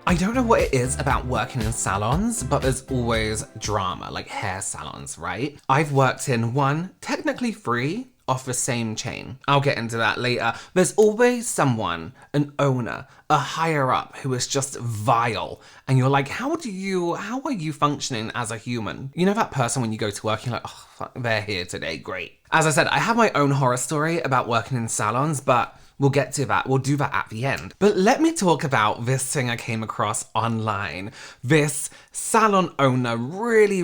I don't know what it is about working in salons, but there's always drama, like hair salons, right? I've worked in one, technically three, off the same chain. I'll get into that later. There's always someone, an owner, a higher up who is just vile. And you're like, how are you functioning as a human? You know that person when you go to work, you're like, oh, fuck, they're here today, great. As I said, I have my own horror story about working in salons, but we'll get to that. We'll do that at the end. But let me talk about this thing I came across online. This salon owner really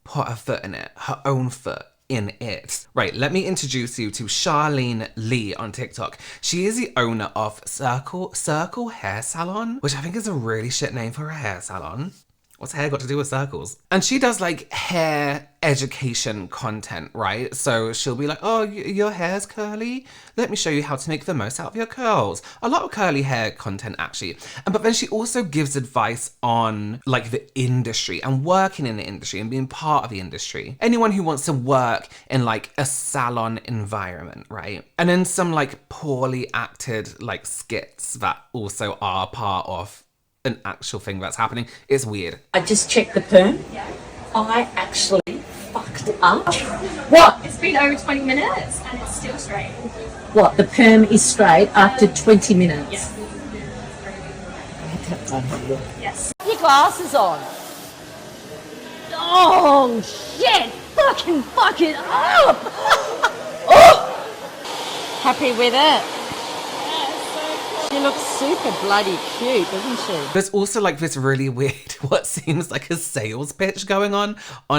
put her foot in it, her own foot in it. Right, let me introduce you to Charlene Lee on TikTok. She is the owner of Circle Hair Salon, which I think is a really shit name for a hair salon. What's hair got to do with circles? And she does like hair education content, right? So she'll be like, oh, your hair's curly? Let me show you how to make the most out of your curls. A lot of curly hair content actually. But then she also gives advice on like the industry and working in the industry and being part of the industry. Anyone who wants to work in like a salon environment, right? And then some like poorly acted like skits that also are part of an actual thing that's happening. It's weird. I just checked the perm. Yeah. I actually fucked up. What? It's been over 20 minutes and it's still straight. What? The perm is straight after 20 minutes? Yes. Yes. Put your glasses on. Oh, shit. Fucking fuck it up. Oh. Happy with it? She looks super bloody cute, doesn't she? There's also like this really weird, what seems like a sales pitch going on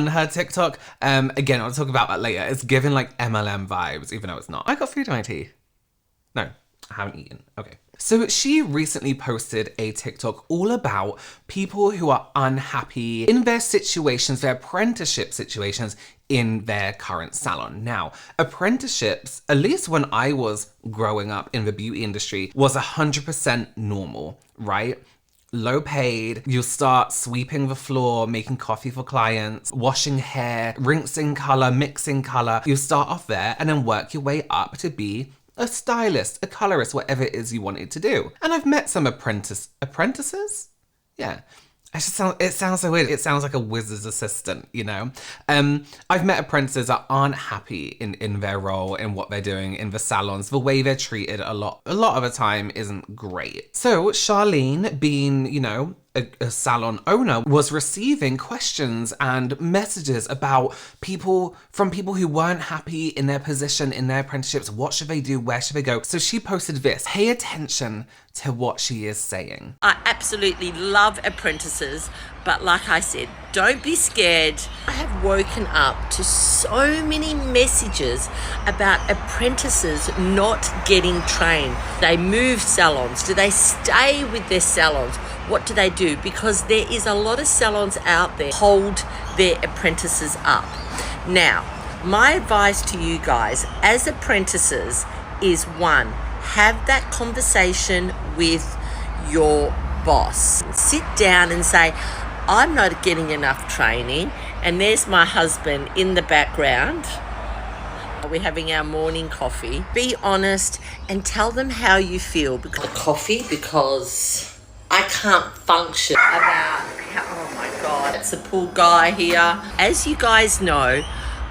her TikTok. Again, I'll talk about that later. It's giving like MLM vibes, even though it's not. I got food in my tea. No, I haven't eaten. Okay. So she recently posted a TikTok all about people who are unhappy in their situations, their apprenticeship situations in their current salon. Now, apprenticeships, at least when I was growing up in the beauty industry, was 100% normal, right? Low paid, you'll start sweeping the floor, making coffee for clients, washing hair, rinsing color, mixing color. You'll start off there and then work your way up to be a stylist, a colorist, whatever it is you wanted to do. And I've met some apprentices? Yeah. It sounds so weird. It sounds like a wizard's assistant, you know? I've met apprentices that aren't happy in their role, in what they're doing in the salons. The way they're treated a lot of the time isn't great. So Charlene, being, you know, a salon owner, was receiving questions and messages about people who weren't happy in their position, in their apprenticeships. What should they do? Where should they go? So she posted this. Pay attention to what she is saying. I absolutely love apprentices, but like I said, don't be scared. I have woken up to so many messages about apprentices not getting trained. They move salons. Do they stay with their salons? What do they do? Because there is a lot of salons out there hold their apprentices up. Now, my advice to you guys as apprentices is, one, have that conversation with your boss. Sit down and say, I'm not getting enough training. And there's my husband in the background. We're having our morning coffee. Be honest and tell them how you feel. The coffee, because I can't function about how, oh my God, it's a poor guy here. As you guys know,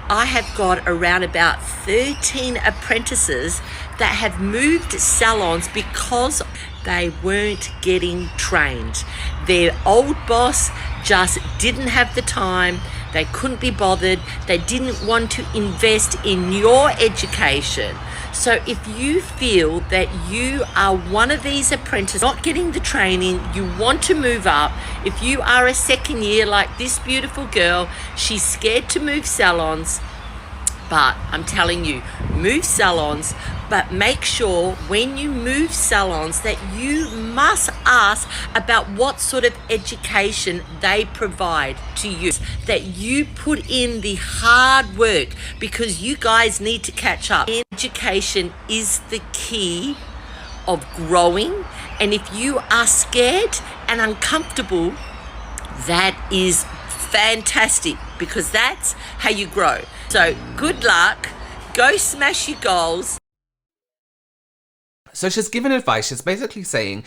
I have got around about 13 apprentices that have moved salons because they weren't getting trained. Their old boss just didn't have the time. They couldn't be bothered. They didn't want to invest in your education. So if you feel that you are one of these apprentices not getting the training, you want to move up, if you are a second year like this beautiful girl, she's scared to move salons, but I'm telling you, move salons, but make sure when you move salons that you must ask about what sort of education they provide to you, that you put in the hard work, because you guys need to catch up. Education is the key of growing, and if you are scared and uncomfortable, that is fantastic, because that's how you grow. So good luck, go smash your goals. So she's given advice. She's basically saying,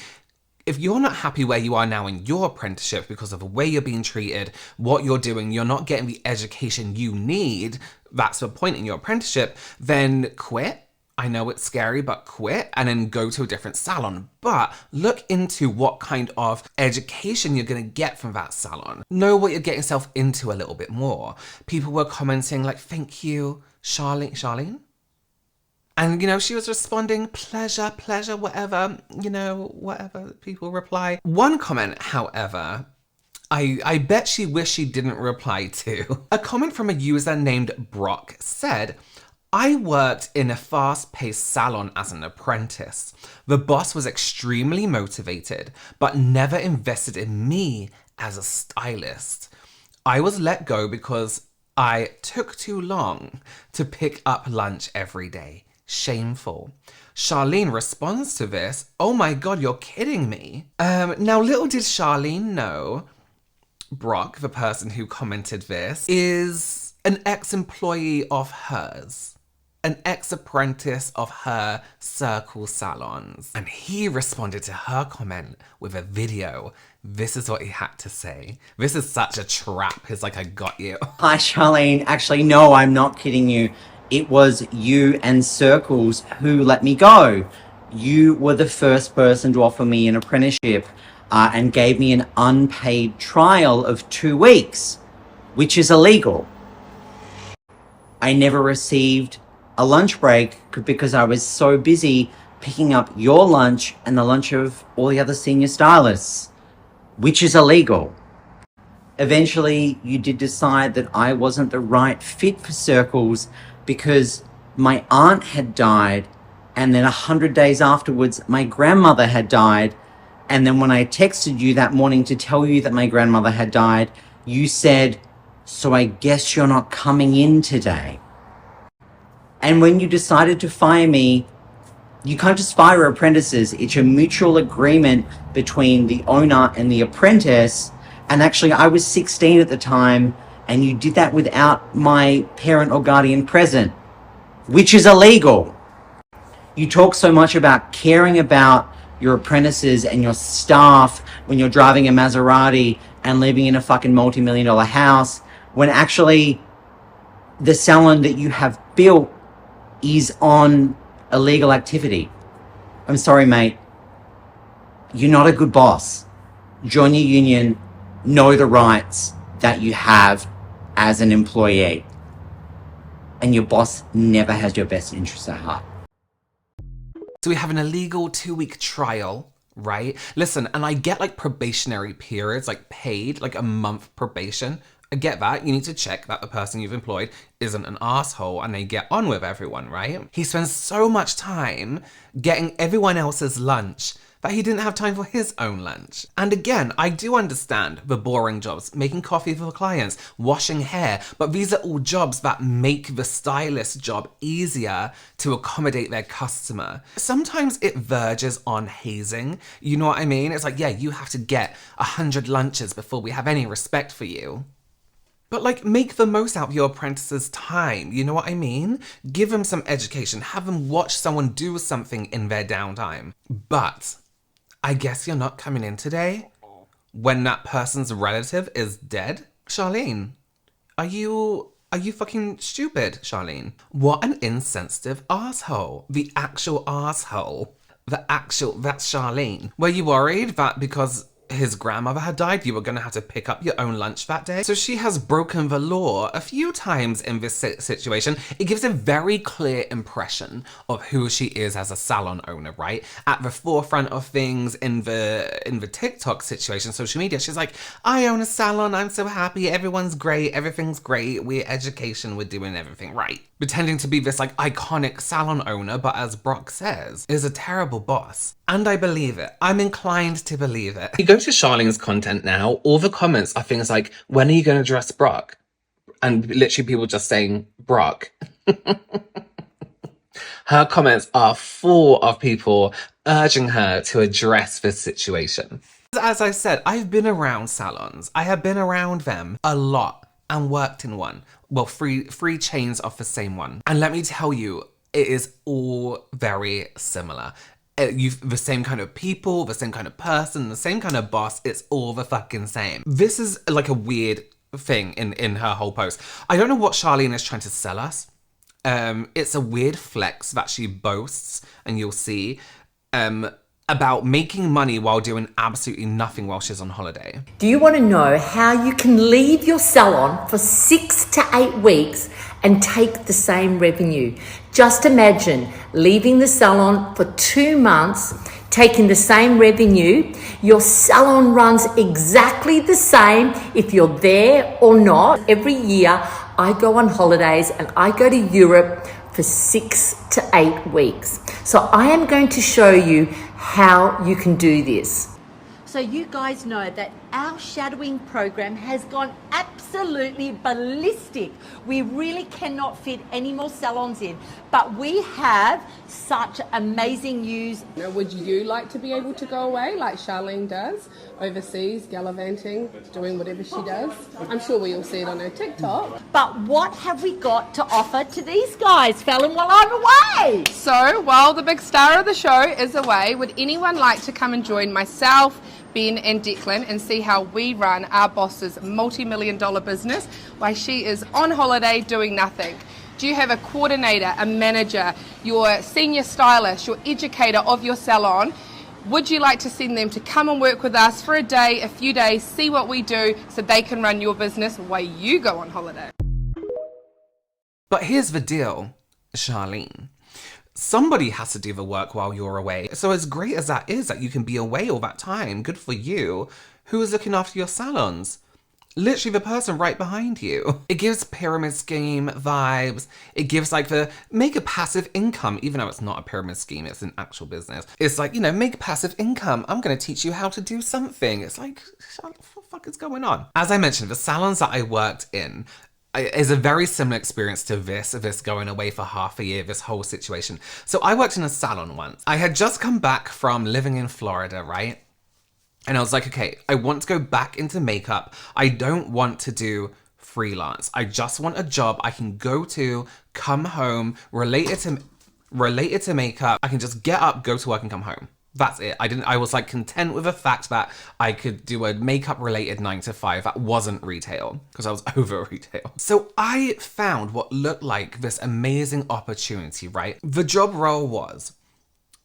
If you're not happy where you are now in your apprenticeship because of the way you're being treated, what you're doing, you're not getting the education you need, that's the point in your apprenticeship, then quit. I know it's scary, but quit and then go to a different salon. But look into what kind of education you're going to get from that salon. Know what you're getting yourself into a little bit more. People were commenting like, thank you, Charlene? And, she was responding, pleasure, whatever, whatever people reply. One comment, however, I bet she wished she didn't reply to. A comment from a user named Brock said, I worked in a fast-paced salon as an apprentice. The boss was extremely motivated, but never invested in me as a stylist. I was let go because I took too long to pick up lunch every day. Shameful. Charlene responds to this, oh my god, you're kidding me. Now little did Charlene know, Brock, the person who commented this, is an ex-employee of hers. An ex-apprentice of her Circle salons. And he responded to her comment with a video. This is what he had to say. This is such a trap. He's like, I got you. Hi, Charlene. Actually, no, I'm not kidding you. It was you and Circles who let me go. You were the first person to offer me an apprenticeship and gave me an unpaid trial of 2 weeks, which is illegal. I never received a lunch break because I was so busy picking up your lunch and the lunch of all the other senior stylists, which is illegal. Eventually, you did decide that I wasn't the right fit for Circles because my aunt had died, and then 100 days afterwards, my grandmother had died. And then when I texted you that morning to tell you that my grandmother had died, you said, so I guess you're not coming in today. And when you decided to fire me, you can't just fire apprentices. It's a mutual agreement between the owner and the apprentice. And actually, I was 16 at the time, and you did that without my parent or guardian present, which is illegal. You talk so much about caring about your apprentices and your staff when you're driving a Maserati and living in a fucking multi-million-dollar house, when actually the salon that you have built is on illegal activity. I'm sorry, mate. You're not a good boss. Join your union. Know the rights that you have as an employee. And your boss never has your best interests at heart. So we have an illegal 2-week trial, right? Listen, and I get like probationary periods, like paid, like a month probation. I get that. You need to check that the person you've employed isn't an asshole and they get on with everyone, right? He spends so much time getting everyone else's lunch that he didn't have time for his own lunch. And again, I do understand the boring jobs, making coffee for clients, washing hair, but these are all jobs that make the stylist job easier to accommodate their customer. Sometimes it verges on hazing, you know what I mean? It's like, yeah, you have to get 100 lunches before we have any respect for you. But like, make the most out of your apprentice's time, you know what I mean? Give them some education, have them watch someone do something in their downtime. But I guess you're not coming in today when that person's relative is dead? Charlene, are you fucking stupid, Charlene? What an insensitive asshole. The actual asshole. That's Charlene. Were you worried that because his grandmother had died, you were going to have to pick up your own lunch that day? So she has broken the law a few times in this situation. It gives a very clear impression of who she is as a salon owner, right? At the forefront of things in the TikTok situation, social media, she's like, I own a salon, I'm so happy, everyone's great, everything's great, we're education, we're doing everything right. Pretending to be this like iconic salon owner, but as Brock says, is a terrible boss. And I believe it. I'm inclined to believe it. You go to Charlene's content now, all the comments are things like, when are you going to dress Brock? And literally people just saying, Brock. Her comments are full of people urging her to address this situation. As I said, I've been around salons. I have been around them a lot and worked in one. Well, three chains of the same one. And let me tell you, it is all very similar. The same kind of people, the same kind of person, the same kind of boss. It's all the fucking same. This is like a weird thing in her whole post. I don't know what Charlene is trying to sell us. It's a weird flex that she boasts, and you'll see, about making money while doing absolutely nothing while she's on holiday. Do you want to know how you can leave your salon for 6 to 8 weeks and take the same revenue? Just imagine leaving the salon for 2 months, taking the same revenue. Your salon runs exactly the same if you're there or not. Every year I go on holidays and I go to Europe for 6 to 8 weeks. So I am going to show you how you can do this. So you guys know that our shadowing program has gone absolutely ballistic. We really cannot fit any more salons in, but we have such amazing news. Now, would you like to be able to go away like Charlene does, overseas, gallivanting, doing whatever she does? I'm sure we all see it on her TikTok. But what have we got to offer to these guys, Fallon, while I'm away? So, while the big star of the show is away, would anyone like to come and join myself, Ben and Declan, and see how we run our boss's multi-million-dollar business while she is on holiday doing nothing? Do you have a coordinator, a manager, your senior stylist, your educator of your salon? Would you like to send them to come and work with us for a day, a few days, see what we do so they can run your business while you go on holiday? But here's the deal, Charlene. Somebody has to do the work while you're away. So as great as that is, that you can be away all that time, good for you, who is looking after your salons? Literally the person right behind you. It gives pyramid scheme vibes. It gives like the make a passive income, even though it's not a pyramid scheme, it's an actual business. It's like, you know, make a passive income. I'm gonna teach you how to do something. It's like, what the fuck is going on? As I mentioned, the salons that I worked in is a very similar experience to this going away for half a year, this whole situation. So I worked in a salon once. I had just come back from living in Florida, right? And I was like, okay, I want to go back into makeup. I don't want to do freelance. I just want a job I can go to, come home, related to makeup. I can just get up, go to work and come home. That's it. I was like content with the fact that I could do a makeup related 9 to 5 that wasn't retail, because I was over retail. So I found what looked like this amazing opportunity, right? The job role was,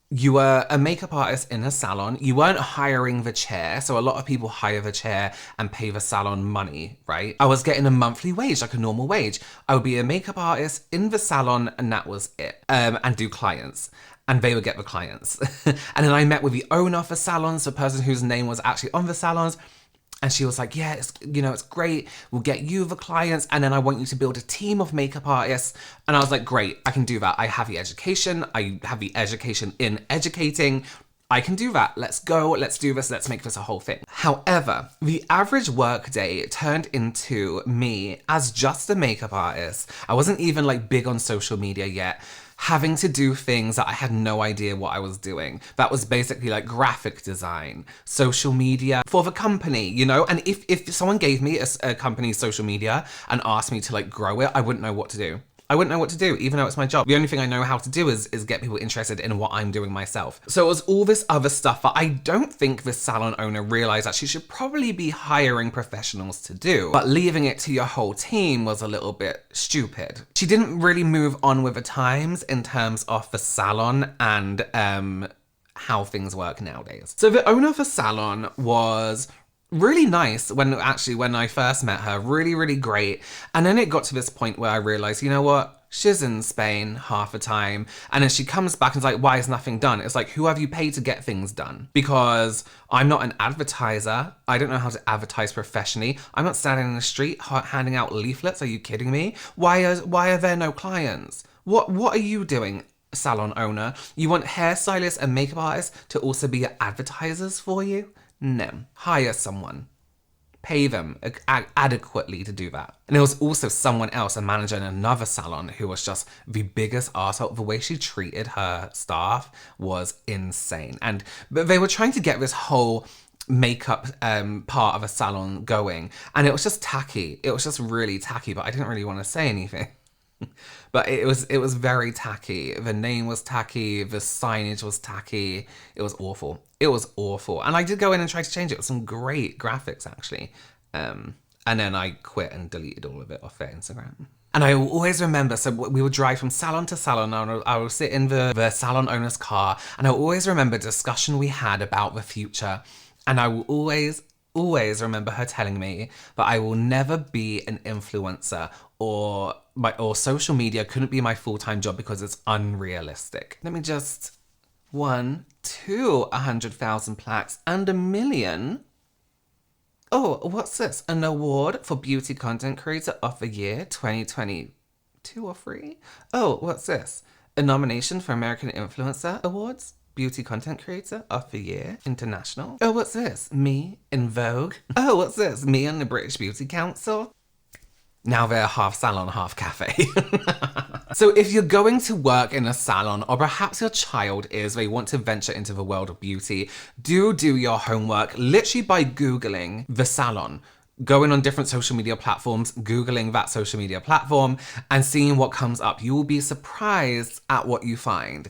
you were a makeup artist in a salon. You weren't hiring the chair. So a lot of people hire the chair and pay the salon money, right? I was getting a monthly wage, like a normal wage. I would be a makeup artist in the salon and that was it. And do clients. And they would get the clients. And then I met with the owner of the salons, the person whose name was actually on the salons. And she was like, yeah, it's great. We'll get you the clients. And then I want you to build a team of makeup artists. And I was like, great, I can do that. I have the education. I have the education in educating. I can do that. Let's go. Let's do this. Let's make this a whole thing. However, the average work day turned into me as just a makeup artist. I wasn't even like big on social media yet, having to do things that I had no idea what I was doing. That was basically like graphic design, social media for the company, you know? And if someone gave me a company's social media and asked me to like grow it, I wouldn't know what to do. I wouldn't know what to do, even though it's my job. The only thing I know how to do is get people interested in what I'm doing myself. So it was all this other stuff that I don't think the salon owner realized that she should probably be hiring professionals to do. But leaving it to your whole team was a little bit stupid. She didn't really move on with the times in terms of the salon and how things work nowadays. So the owner of the salon was really nice when I first met her, really, really great. And then it got to this point where I realized, you know what? She's in Spain half the time. And then she comes back and is like, why is nothing done? It's like, who have you paid to get things done? Because I'm not an advertiser. I don't know how to advertise professionally. I'm not standing in the street handing out leaflets. Are you kidding me? Why are there no clients? What are you doing, salon owner? You want hairstylists and makeup artists to also be advertisers for you? No. Hire someone. Pay them adequately to do that. And there was also someone else, a manager in another salon, who was just the biggest arsehole. The way she treated her staff was insane. But they were trying to get this whole makeup part of a salon going. And it was just tacky. It was just really tacky, but I didn't really want to say anything. But it was very tacky. The name was tacky. The signage was tacky. It was awful. It was awful. And I did go in and try to change it with some great graphics, actually. And then I quit and deleted all of it off their Instagram. And I will always remember, so we would drive from salon to salon, and I would sit in the salon owner's car, and I will always remember the discussion we had about the future. And I will always remember her telling me that I will never be an influencer, or social media couldn't be my full-time job because it's unrealistic. Let me just 1, 2, 100,000 plaques and 1 million. Oh, what's this? An award for Beauty Content Creator of the Year 2022 or 3? Oh, what's this? A nomination for American Influencer Awards? Beauty Content Creator of the Year International? Oh, what's this? Me in Vogue? Oh, what's this? Me on the British Beauty Council? Now they're half salon, half cafe. So if you're going to work in a salon, or perhaps your child is, they want to venture into the world of beauty, do your homework literally by Googling the salon. Going on different social media platforms, Googling that social media platform, and seeing what comes up. You will be surprised at what you find.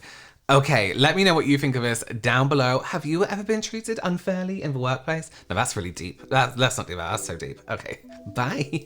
Okay, let me know what you think of this down below. Have you ever been treated unfairly in the workplace? No, that's really deep. Let's not do that. That's so deep. Okay, bye.